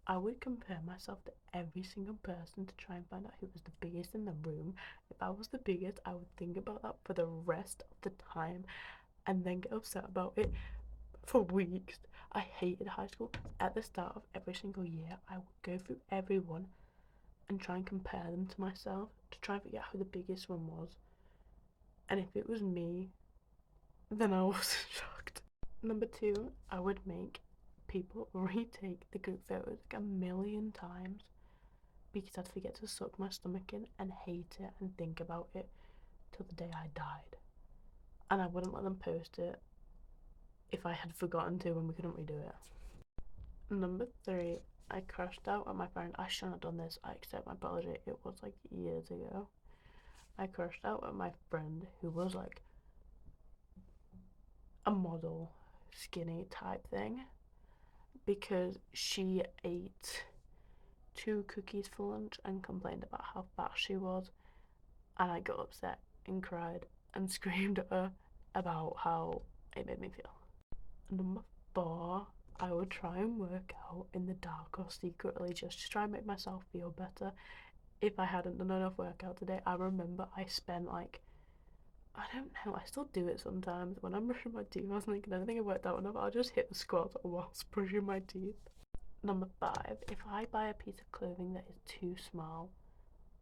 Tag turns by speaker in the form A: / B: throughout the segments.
A: I would compare myself to every single person to try and find out who was the biggest in the room. If I was the biggest, I would think about that for the rest of the time and then get upset about it for weeks. I hated high school. At the start of every single year, I would go through everyone and try and compare them to myself to try and figure out who the biggest one was. And if it was me, then I wasn't shocked. Number two, I would make people retake the group photos like a million times because I'd forget to suck my stomach in and hate it and think about it till the day I died. And I wouldn't let them post it if I had forgotten to and we couldn't redo it. Number three, I crashed out at my friend. I shouldn't have done this. I accept my apology. It was like years ago. I crashed out at my friend who was like a model, skinny type thing because she ate 2 cookies for lunch and complained about how fat she was. And I got upset and cried and screamed at her about how it made me feel. Number four, I would try and work out in the dark or secretly just to try and make myself feel better. If I hadn't done enough workout today, I remember I spent like, I don't know, I still do it sometimes. When I'm brushing my teeth, I was thinking, I don't think I worked out enough, I'll just hit the squat whilst brushing my teeth. Number five, if I buy a piece of clothing that is too small,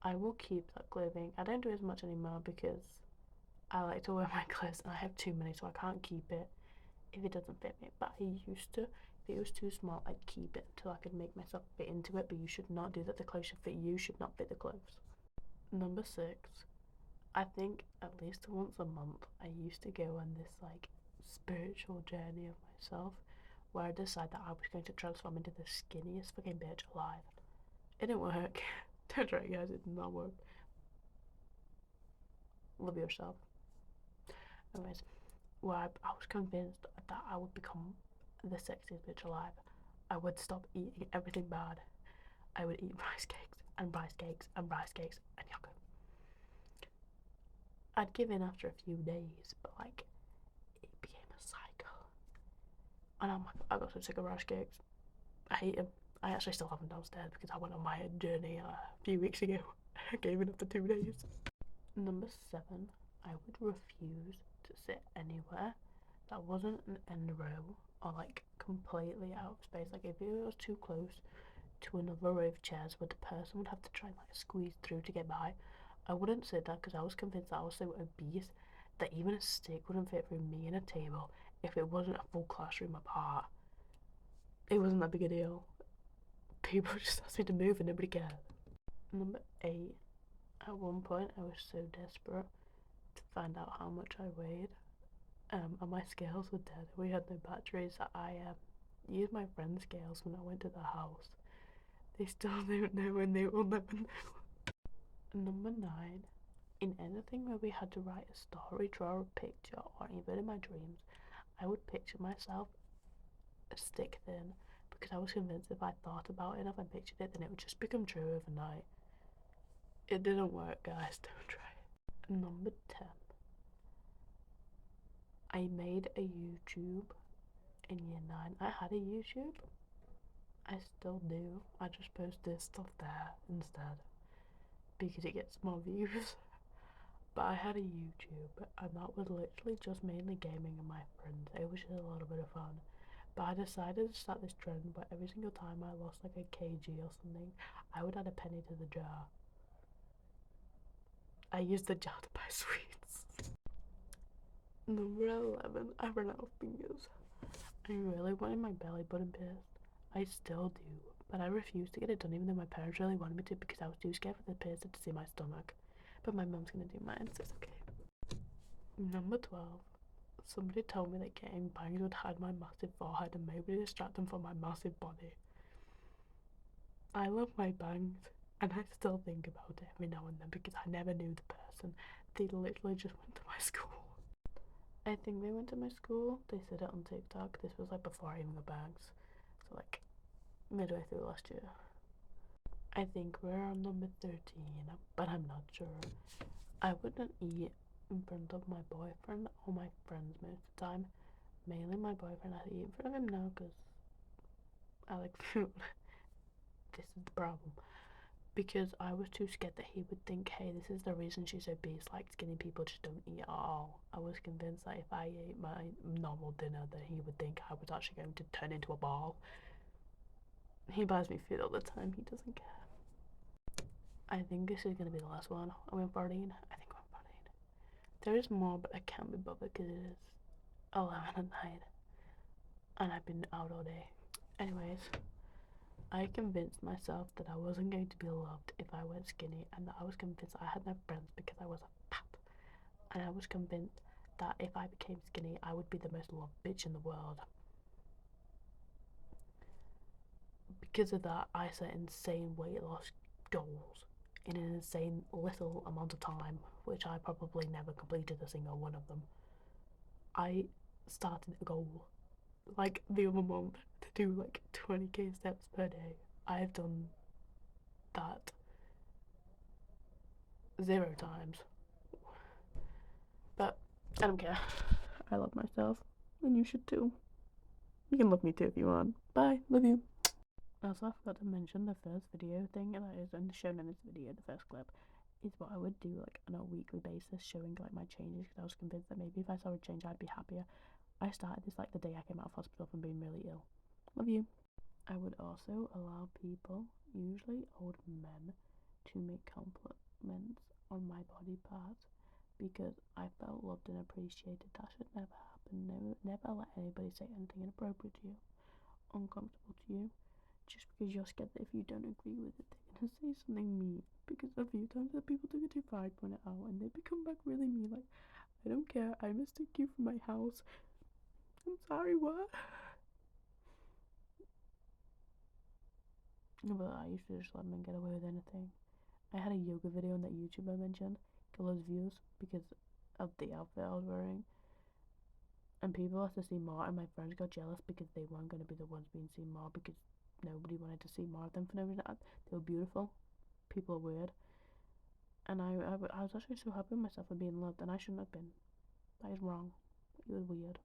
A: I will keep that clothing. I don't do as much anymore because I like to wear my clothes and I have too many, so I can't keep it if it doesn't fit me. But I used to. If it was too small, I'd keep it until I could make myself fit into it. But you should not do that. The clothes should fit you, should not fit the clothes. Number six, I think at least once a month, I used to go on this like spiritual journey of myself where I decided that I was going to transform into the skinniest fucking bitch alive. It didn't work. Don't try it, guys. It did not work. Love yourself. Anyways, where I was convinced that I would become the sexiest bitch alive. I would stop eating everything bad. I would eat rice cakes and rice cakes and rice cakes and yogurt. I'd give in after a few days, but like it became a cycle. And I'm like, I got so sick of rice cakes. I hate them. I actually still have them downstairs because I went on my journey a few weeks ago. I gave in after 2 days. Number seven, I would refuse to sit anywhere that wasn't an end row or like completely out of space. Like if it was too close to another row of chairs where the person would have to try and like squeeze through to get by, I wouldn't sit there because I was convinced that I was so obese that even a stick wouldn't fit through me and a table if it wasn't a full classroom apart. It wasn't that big a deal. People just asked me to move and nobody cared. Number eight, at one point I was so desperate to find out how much I weighed, and my scales were dead. We had no batteries. I used my friend's scales when I went to the house. They still don't know and they will never know. Number nine, in anything where we had to write a story, draw a picture, or even in my dreams, I would picture myself a stick thin because I was convinced if I thought about it enough and pictured it, then it would just become true overnight. It didn't work, guys. Don't try it. Number 10, I made a YouTube in year 9. I had a YouTube. I still do. I just post this stuff there instead because it gets more views. But I had a YouTube and that was literally just mainly gaming and my friends. It was just a little bit of fun. But I decided to start this trend where every single time I lost like a kg or something, I would add a penny to the jar. I used the jar to buy sweets. Number 11, I ran out of fingers. I really wanted my belly button pierced. I still do, but I refused to get it done even though my parents really wanted me to because I was too scared for the piercer to see my stomach. But my mum's gonna do mine, so it's okay. Number 12, somebody told me that getting bangs would hide my massive forehead and maybe distract them from my massive body. I love my bangs, and I still think about it every now and then because I never knew the person. They literally just went to my school. I think they went to my school. They said it on TikTok. This was like before I even got bangs. So like midway through last year. I think we're on number 13, but I'm not sure. I wouldn't eat in front of my boyfriend or my friends most of the time. Mainly my boyfriend. I eat in front of him now because I like food. is the problem. Because I was too scared that he would think, hey, this is the reason she's obese, like skinny people just don't eat at all. I was convinced that if I ate my normal dinner that he would think I was actually going to turn into a ball. He buys me food all the time, he doesn't care. I think this is going to be the last one. Are we on 14? I think we're on 14. There is more, but I can't be bothered because it is 11 at night. And I've been out all day. Anyways, I convinced myself that I wasn't going to be loved if I went skinny, and that I was convinced I had no friends because I was fat. And I was convinced that if I became skinny, I would be the most loved bitch in the world. Because of that, I set insane weight loss goals in an insane little amount of time, which I probably never completed a single one of them. I started a goal like the other month to do like 20k steps per day. I've done that 0 times. But I don't care. I love myself, and you should too. You can love me too if you want. Bye. Love you. Also, I forgot to mention the first video thing that is shown in this video, the first clip, is what I would do like on a weekly basis, showing like my changes, because I was convinced that maybe if I saw a change I'd be happier. I started this like the day I came out of hospital from being really ill. Love you. I would also allow people, usually old men, to make compliments on my body parts because I felt loved and appreciated. That should never happen. Never let anybody say anything inappropriate to you, uncomfortable to you, just because you're scared that if you don't agree with it, they're gonna say something mean. Because a few times that people took it too far, I point it out, and they become back really mean. Like, I don't care. I mistook you for my house. I'm sorry. What? But I used to just let men get away with anything. I had a yoga video on that YouTube I mentioned, got loads of views because of the outfit I was wearing. And people asked to see more, and my friends got jealous because they weren't going to be the ones being seen more because nobody wanted to see more of them for no reason. They were beautiful. People are weird. And I was actually so happy with myself for being loved, and I shouldn't have been. That is wrong. It was weird.